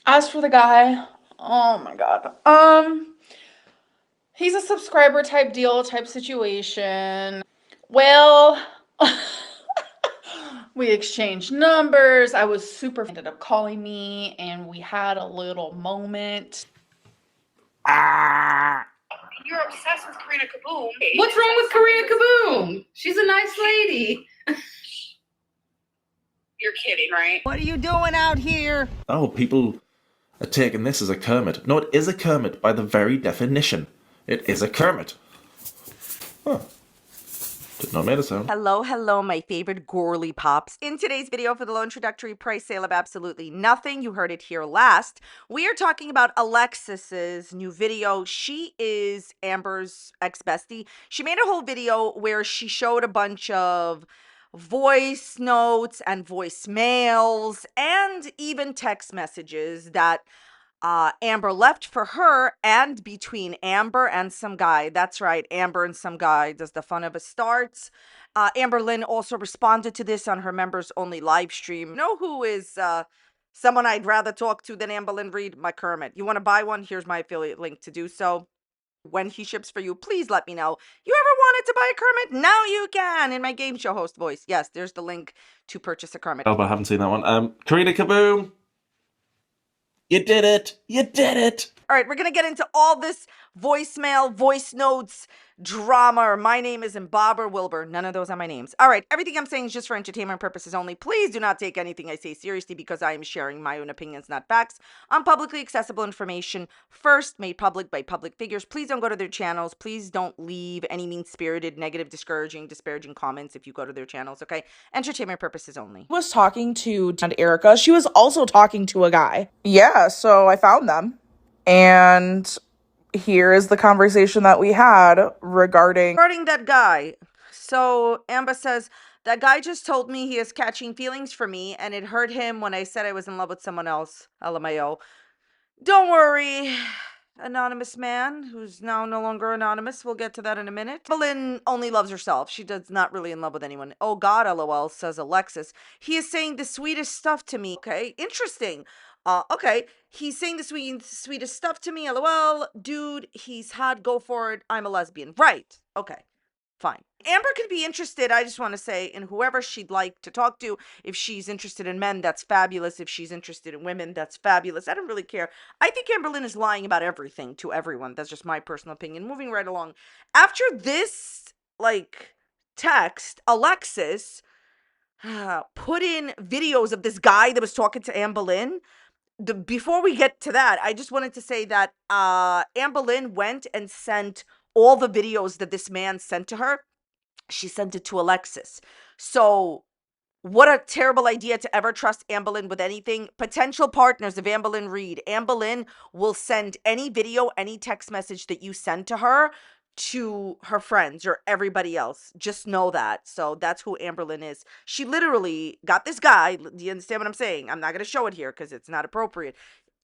As for the guy, oh my god. He's a subscriber type deal type situation. Well, we exchanged numbers. I was super ended up calling me and we had a little moment. You're obsessed with Karina Kaboom. What's wrong with Karina Kaboom? She's a nice lady. You're kidding, right? What are you doing out here? Oh, people are taking this as a Kermit. No, it is a Kermit by the very definition. It is a Kermit. Huh. Did not make a sound. Hello, my favorite girly pops. In today's video for the low introductory price sale of absolutely nothing, you heard it here last, we are talking about Alexis's new video. She is Amber's ex-bestie. She made a whole video where she showed a bunch of voice notes and voicemails and even text messages that Amber left for her and between Amber and some guy. That's right, Amber and some guy. Does the fun of it starts? Amberlynn also responded to this on her members only live stream. You know who is someone I'd rather talk to than Amberlynn Reid? My Kermit. You want to buy one? Here's my affiliate link to do so. When he ships for you, please let me know. You ever wanted to buy a Kermit? Now you can in my game show host voice. Yes, there's the link to purchase a Kermit. Oh, but I haven't seen that one. Karina Kaboom! You did it! You did it! All right, we're going to get into all this voicemail, voice notes, drama. My name isn't Bob or Wilbur. None of those are my names. All right, everything I'm saying is just for entertainment purposes only. Please do not take anything I say seriously because I am sharing my own opinions, not facts, on publicly accessible information, first made public by public figures. Please don't go to their channels. Please don't leave any mean-spirited, negative, disparaging comments if you go to their channels, okay? Entertainment purposes only. Was talking to Erica. She was also talking to a guy. Yeah, so I found them. And here is the conversation that we had regarding that guy. So Amber says, that guy just told me he is catching feelings for me and it hurt him when I said I was in love with someone else. LMAO. Don't worry, anonymous man, who's now no longer anonymous. We'll get to that in a minute. Amberlynn only loves herself. She does not really in love with anyone. Oh God, LOL, says Alexis. He is saying the sweetest stuff to me. Okay, interesting. Okay, he's saying the sweetest stuff to me. LOL, dude, he's hot. Go for it. I'm a lesbian. Right. Okay. Fine. Amber could be interested, I just want to say, in whoever she'd like to talk to. If she's interested in men, that's fabulous. If she's interested in women, that's fabulous. I don't really care. I think Amberlynn is lying about everything to everyone. That's just my personal opinion. Moving right along. After this, text, Alexis put in videos of this guy that was talking to Amberlynn. Before we get to that, I just wanted to say that Amberlynn went and sent all the videos that this man sent to her. She sent it to Alexis. So what a terrible idea to ever trust Amberlynn with anything. Potential partners of Amberlynn Reid. Amberlynn will send any video, any text message that you send to her to her friends or everybody else. Just know that. So that's who Amberlynn is. She literally got this guy. Do you understand what I'm saying? I'm not going to show it here because it's not appropriate.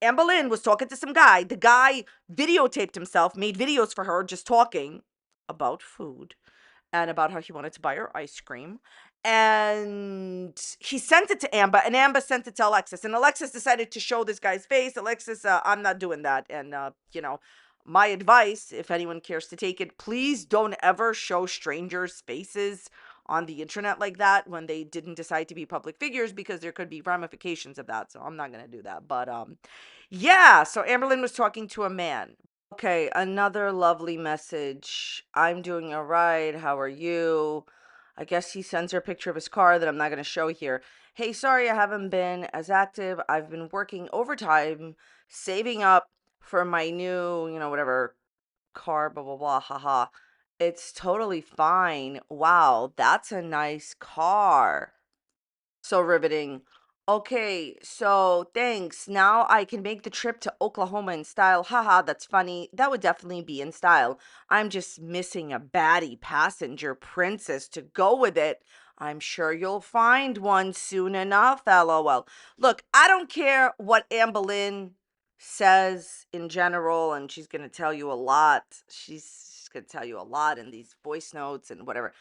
Amberlynn was talking to some guy. The guy videotaped himself, made videos for her just talking about food and about how he wanted to buy her ice cream. And he sent it to Amber, and Amber sent it to Alexis. And Alexis decided to show this guy's face. Alexis, I'm not doing that. And, my advice, if anyone cares to take it, please don't ever show strangers' faces on the internet like that when they didn't decide to be public figures, because there could be ramifications of that. So I'm not going to do that. But, yeah, so Amberlynn was talking to a man. Okay, another lovely message. I'm doing all right. How are you? I guess he sends her a picture of his car that I'm not going to show here. Hey, sorry I haven't been as active. I've been working overtime, saving up for my new, whatever, car, blah, blah, blah, haha. It's totally fine. Wow, that's a nice car. So riveting. Okay, so thanks. Now I can make the trip to Oklahoma in style. Haha, that's funny. That would definitely be in style. I'm just missing a baddie passenger princess to go with it. I'm sure you'll find one soon enough, LOL. Look, I don't care what Amberlynn says in general, and she's going to tell you a lot. She's going to tell you a lot in these voice notes and whatever.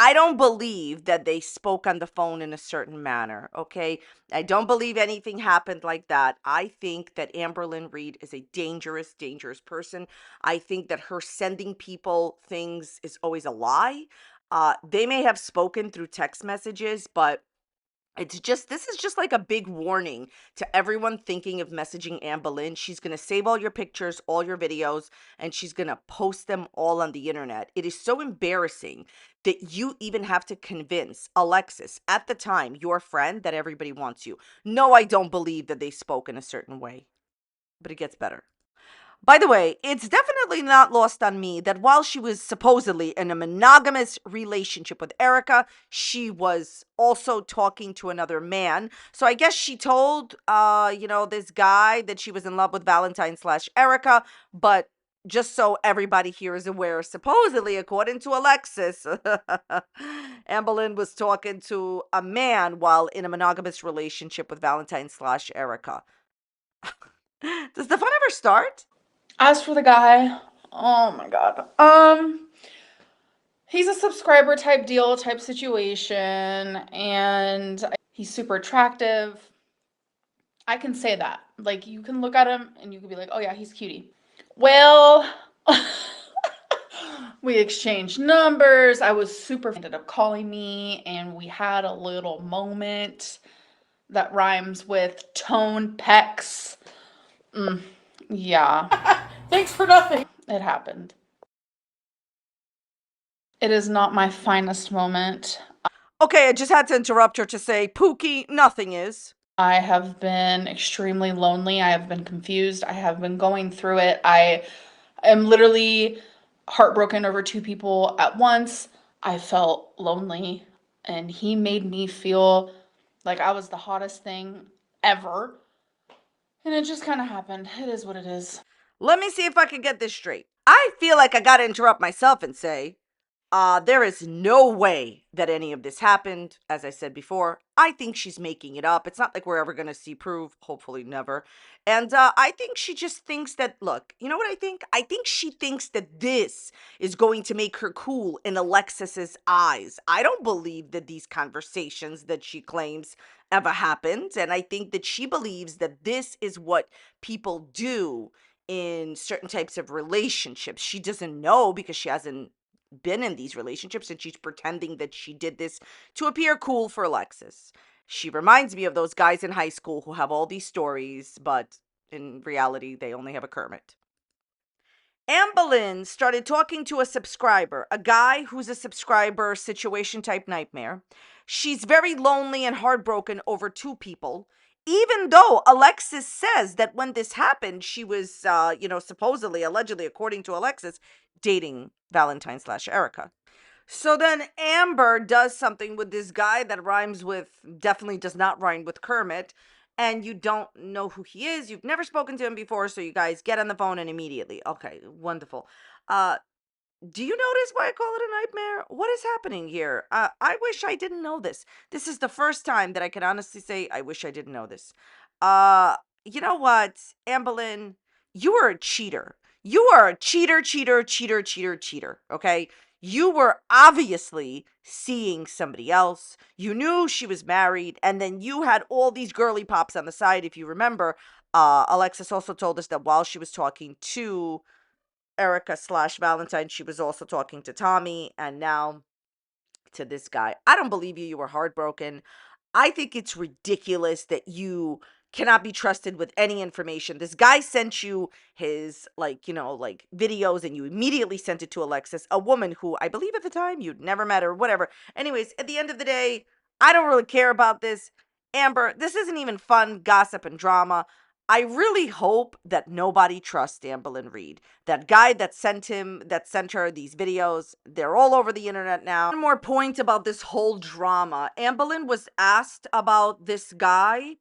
I don't believe that they spoke on the phone in a certain manner, okay? I don't believe anything happened like that. I think that Amberlynn Reid is a dangerous, dangerous person. I think that her sending people things is always a lie. They may have spoken through text messages, but this is just like a big warning to everyone thinking of messaging Amberlynn. She's going to save all your pictures, all your videos, and she's going to post them all on the internet. It is so embarrassing that you even have to convince Alexis, at the time, your friend, that everybody wants you. No, I don't believe that they spoke in a certain way, but it gets better. By the way, it's definitely not lost on me that while she was supposedly in a monogamous relationship with Erica, she was also talking to another man. So I guess she told, this guy that she was in love with Valentine / Erica, but just so everybody here is aware, supposedly, according to Alexis, Amberlynn was talking to a man while in a monogamous relationship with Valentine / Erica. Does the fun ever start? As for the guy, oh my god. He's a subscriber type deal type situation, and he's super attractive. I can say that. Like, you can look at him and you can be like, oh yeah, he's cutie. Well, we exchanged numbers. I was super ended up calling me, and we had a little moment that rhymes with tone pecs. Yeah. Thanks for nothing. It happened. It is not my finest moment. Okay, I just had to interrupt her to say, Pookie, nothing is. I have been extremely lonely. I have been confused. I have been going through it. I am literally heartbroken over two people at once. I felt lonely, and he made me feel like I was the hottest thing ever. And it just kind of happened. It is what it is. Let me see if I can get this straight. I feel like I gotta interrupt myself and say, there is no way that any of this happened. As I said before, I think she's making it up. It's not like we're ever going to see proof. Hopefully never. And I think she just thinks that, look, you know what I think? I think she thinks that this is going to make her cool in Alexis's eyes. I don't believe that these conversations that she claims ever happened. And I think that she believes that this is what people do in certain types of relationships. She doesn't know because she hasn't been in these relationships, and she's pretending that she did this to appear cool for Alexis. She reminds me of those guys in high school who have all these stories, but in reality, they only have a Kermit. Amberlynn started talking to a subscriber, a guy who's a subscriber situation type nightmare. She's very lonely and heartbroken over two people, even though Alexis says that when this happened, she was, supposedly, allegedly, according to Alexis, dating Valentine / Erica. So then Amber does something with this guy that rhymes with, definitely does not rhyme with Kermit, and you don't know who he is. You've never spoken to him before, so you guys get on the phone and immediately. Okay, wonderful. Do you notice why I call it a nightmare? What is happening here? I wish I didn't know this. This is the first time that I can honestly say I wish I didn't know this. You know what, Amberlynn? You are a cheater. You are a cheater, cheater, cheater, cheater, cheater, okay? You were obviously seeing somebody else. You knew she was married, and then you had all these girly pops on the side. If you remember, Alexis also told us that while she was talking to Erica / Valentine, she was also talking to Tommy, and now to this guy. I don't believe you. You were heartbroken. I think it's ridiculous that you cannot be trusted with any information. This guy sent you his, videos, and you immediately sent it to Alexis, a woman who I believe at the time you'd never met or whatever. Anyways, at the end of the day, I don't really care about this. Amber, this isn't even fun gossip and drama. I really hope that nobody trusts Amberlynn Reid. That guy that sent her these videos, they're all over the internet now. One more point about this whole drama. Amberlynn was asked about this guy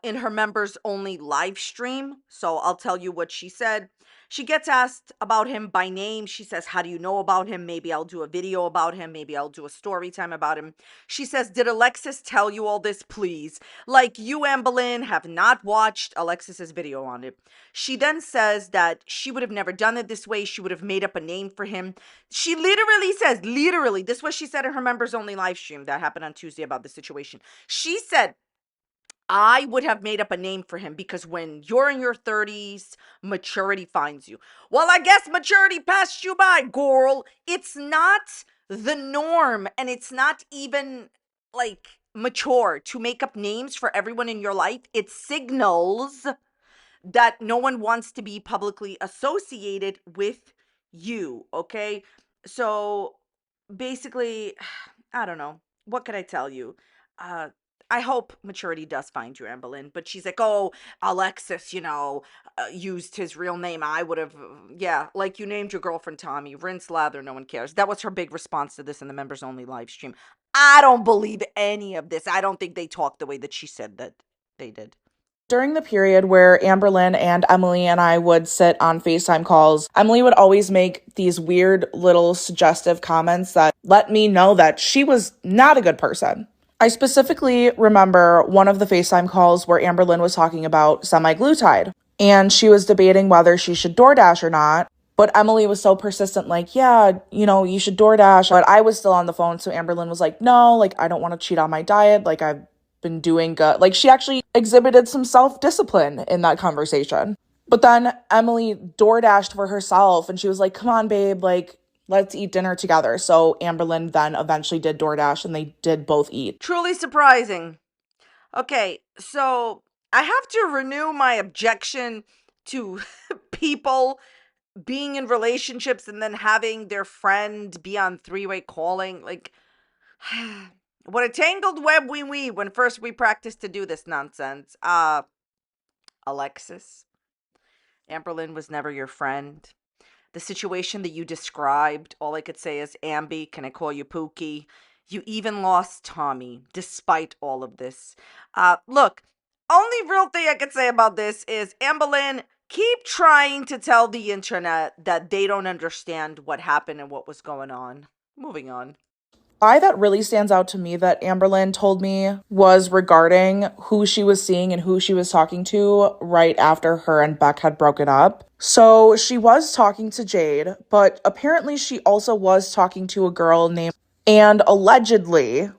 in her members only live stream. So I'll tell you what she said. She gets asked about him by name. She says, how do you know about him? Maybe I'll do a video about him. Maybe I'll do a story time about him. She says, did Alexis tell you all this, please? Like you, Amberlynn, have not watched Alexis's video on it. She then says that she would have never done it this way. She would have made up a name for him. She literally says, this is what she said in her members only live stream that happened on Tuesday about the situation. She said, I would have made up a name for him because when you're in your 30s, maturity finds you. Well, I guess maturity passed you by, girl. It's not the norm, and it's not even like mature to make up names for everyone in your life. It signals that no one wants to be publicly associated with you, okay? So basically, I don't know. What could I tell you? I hope maturity does find you, Amberlynn. But she's like, oh, Alexis, used his real name. I would have, yeah, like you named your girlfriend Tommy. Rinse lather, no one cares. That was her big response to this in the members only live stream. I don't believe any of this. I don't think they talked the way that she said that they did. During the period where Amberlynn and Emily and I would sit on FaceTime calls, Emily would always make these weird little suggestive comments that let me know that she was not a good person. I specifically remember one of the FaceTime calls where Amberlynn was talking about semi-glutide, and she was debating whether she should DoorDash or not. But Emily was so persistent, like, yeah, you should DoorDash. But I was still on the phone, so Amberlynn was like, no, like, I don't want to cheat on my diet. Like, I've been doing good. Like, she actually exhibited some self-discipline in that conversation. But then Emily DoorDashed for herself, and she was like, come on, babe, like, let's eat dinner together. So Amberlynn then eventually did DoorDash, and they did both eat. Truly surprising. Okay, so I have to renew my objection to people being in relationships and then having their friend be on three-way calling. Like, what a tangled web we weave when first we practiced to do this nonsense. Alexis, Amberlynn was never your friend. The situation that you described, all I could say is, Ambi, can I call you Pookie? You even lost Tommy, despite all of this. Look, only real thing I could say about this is, Amberlynn, keep trying to tell the internet that they don't understand what happened and what was going on. Moving on. Why that really stands out to me that Amberlynn told me was regarding who she was seeing and who she was talking to right after her and Beck had broken up. So she was talking to Jade, but apparently she also was talking to a girl named, and allegedly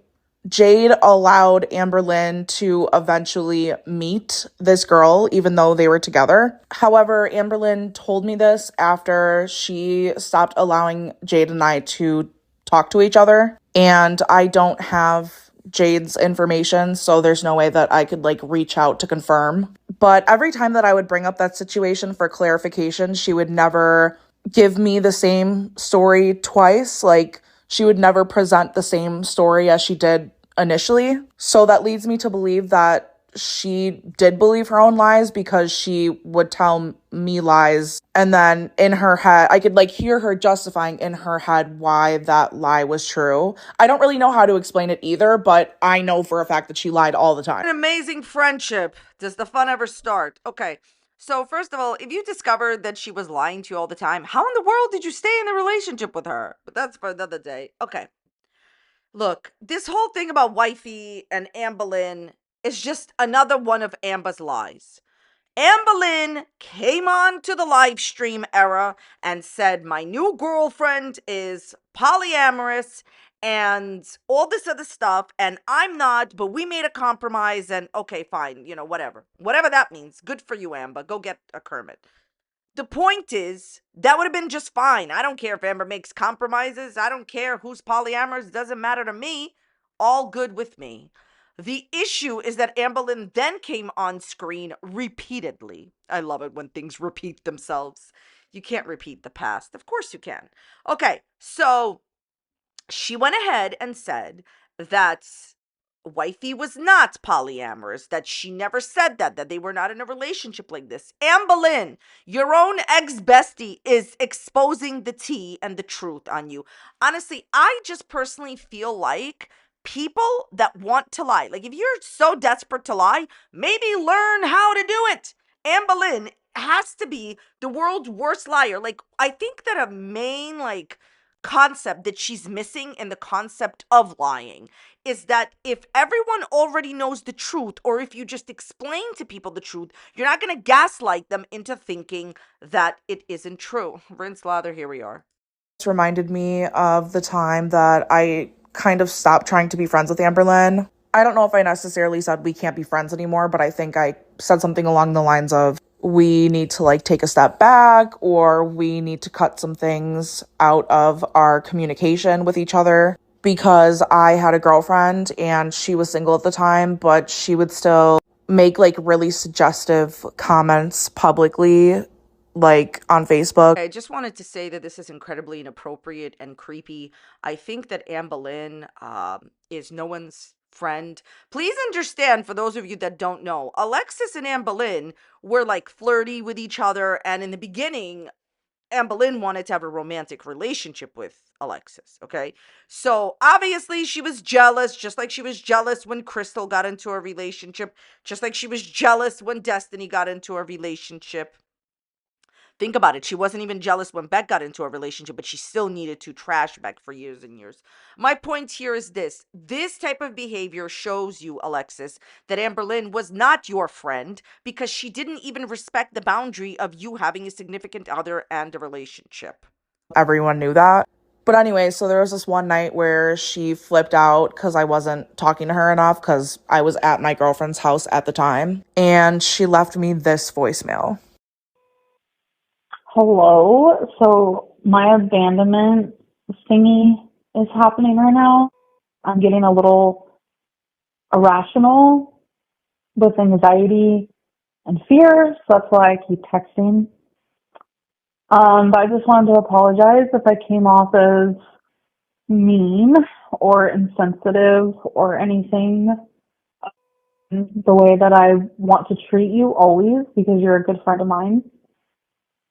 Jade allowed Amberlynn to eventually meet this girl, even though they were together. However, Amberlynn told me this after she stopped allowing Jade and I to talk to each other. And I don't have Jade's information, so there's no way that I could reach out to confirm. But every time that I would bring up that situation for clarification, she would never give me the same story twice. She would never present the same story as she did initially. So that leads me to believe that she did believe her own lies because she would tell me lies. And then in her head, I could hear her justifying in her head why that lie was true. I don't really know how to explain it either, but I know for a fact that she lied all the time. An amazing friendship. Does the fun ever start? Okay. So first of all, if you discovered that she was lying to you all the time, how in the world did you stay in the relationship with her? But that's for another day. Okay. Look, this whole thing about wifey and Amberlynn is just another one of Amber's lies. Amberlynn came on to the live stream era and said, my new girlfriend is polyamorous and all this other stuff, and I'm not, but we made a compromise, and okay, fine, whatever. Whatever that means. Good for you, Amber. Go get a Kermit. The point is, that would have been just fine. I don't care if Amber makes compromises. I don't care who's polyamorous. Doesn't matter to me. All good with me. The issue is that Amberlynn then came on screen repeatedly. I love it when things repeat themselves. You can't repeat the past. Of course you can. Okay, so she went ahead and said that wifey was not polyamorous, that she never said that they were not in a relationship like this. Amberlynn, your own ex-bestie is exposing the tea and the truth on you. Honestly, I just personally feel like people that want to lie. Like, if you're so desperate to lie, maybe learn how to do it. Amberlynn has to be the world's worst liar. Like, I think that a main, like, concept that she's missing in the concept of lying is that if everyone already knows the truth, or if you just explain to people the truth, you're not going to gaslight them into thinking that it isn't true. Rinse, lather, here we are. This reminded me of the time that I kind of stopped trying to be friends with Amberlynn. I don't know if I necessarily said we can't be friends anymore, but I think I said something along the lines of we need to like take a step back, or we need to cut some things out of our communication with each other, because I had a girlfriend and she was single at the time, but she would still make like really suggestive comments publicly, like on Facebook. I just wanted to say that this is incredibly inappropriate and creepy. I think that Amberlynn is no one's friend. Please understand, for those of you that don't know, Alexis and Amberlynn were like flirty with each other, and in the beginning, Amberlynn wanted to have a romantic relationship with Alexis, okay? So obviously she was jealous, just like she was jealous when Crystal got into a relationship, just like she was jealous when Destiny got into a relationship. Think about it. She wasn't even jealous when Beck got into a relationship, but she still needed to trash Beck for years and years. My point here is this. This type of behavior shows you, Alexis, that Amberlynn was not your friend because she didn't even respect the boundary of you having a significant other and a relationship. Everyone knew that. But anyway, so there was this one night where she flipped out because I wasn't talking to her enough because I was at my girlfriend's house at the time. And she left me this voicemail. Hello. So my abandonment thingy is happening right now. I'm getting a little irrational with anxiety and fear, so that's why I keep texting. But I just wanted to apologize if I came off as mean or insensitive or anything, the way that I want to treat you always, because you're a good friend of mine.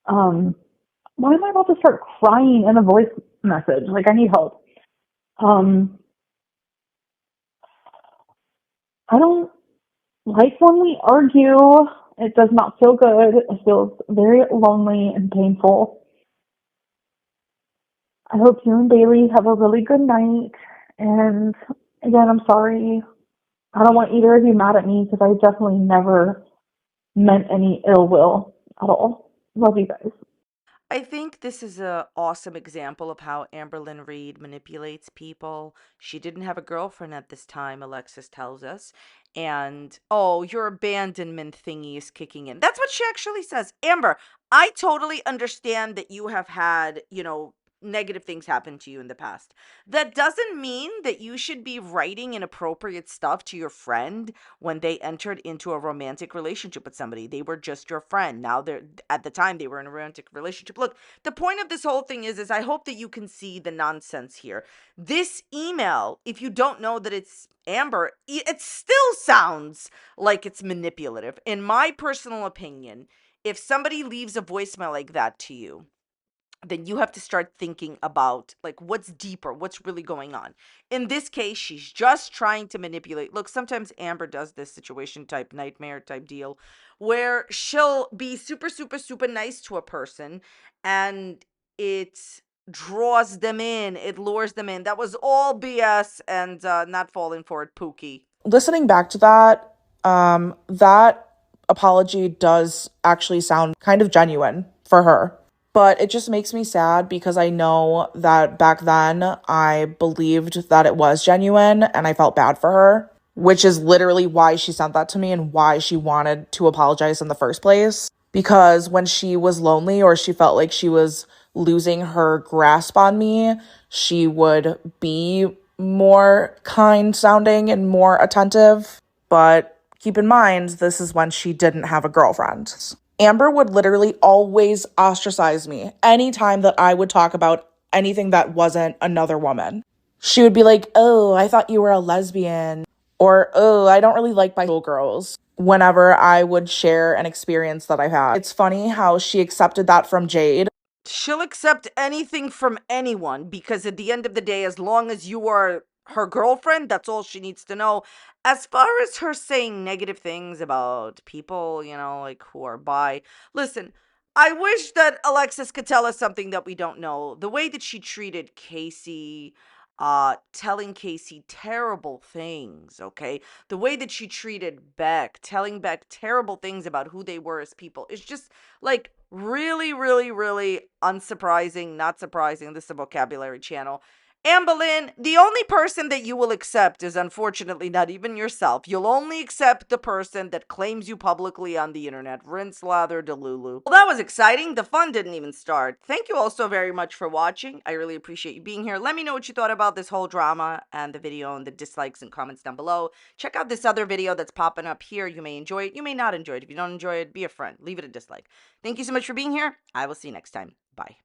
Why am I about to start crying in a voice message? Like, I need help. I don't like when we argue. It does not feel good. It feels very lonely and painful. I hope you and Bailey have a really good night. And again, I'm sorry. I don't want either of you mad at me because I definitely never meant any ill will at all. Love you guys. I think this is an awesome example of how Amberlynn Reid manipulates people. She didn't have a girlfriend at this time, Alexis tells us. And, oh, your abandonment thingy is kicking in. That's what she actually says. Amber, I totally understand that you have had, negative things happen to you in the past. That doesn't mean that you should be writing inappropriate stuff to your friend when they entered into a romantic relationship with somebody. They were just your friend. Now at the time they were in a romantic relationship. Look, the point of this whole thing is I hope that you can see the nonsense here. This email, if you don't know that it's Amber, it still sounds like it's manipulative. In my personal opinion, if somebody leaves a voicemail like that to you, then you have to start thinking about like what's deeper, what's really going on. In this case, she's just trying to manipulate. Look, sometimes Amber does this situation type nightmare type deal where she'll be super, super, super nice to a person and it draws them in, it lures them in. That was all BS and not falling for it, Pookie. Listening back to that, that apology does actually sound kind of genuine for her. But it just makes me sad because I know that back then I believed that it was genuine and I felt bad for her, which is literally why she sent that to me and why she wanted to apologize in the first place. Because when she was lonely or she felt like she was losing her grasp on me, she would be more kind sounding and more attentive. But keep in mind, this is when she didn't have a girlfriend. Amber would literally always ostracize me anytime that I would talk about anything that wasn't another woman. She would be like, oh, I thought you were a lesbian. Or, oh, I don't really like bisexual girls. Whenever I would share an experience that I've had. It's funny how she accepted that from Jade. She'll accept anything from anyone because at the end of the day, as long as you are her girlfriend. That's all she needs to know. As far as her saying negative things about people, like who are bi, listen, I wish that Alexis could tell us something that we don't know. The way that she treated Casey, telling Casey terrible things, okay? The way that she treated Beck, telling Beck terrible things about who they were as people, is just like really, really, really unsurprising, not surprising. This is a vocabulary channel. Amberlynn, the only person that you will accept is unfortunately not even yourself. You'll only accept the person that claims you publicly on the internet. Rinse, lather, delulu. Well, that was exciting. The fun didn't even start. Thank you all so very much for watching. I really appreciate you being here. Let me know what you thought about this whole drama and the video and the dislikes and comments down below. Check out this other video that's popping up here. You may enjoy it. You may not enjoy it. If you don't enjoy it, be a friend. Leave it a dislike. Thank you so much for being here. I will see you next time. Bye.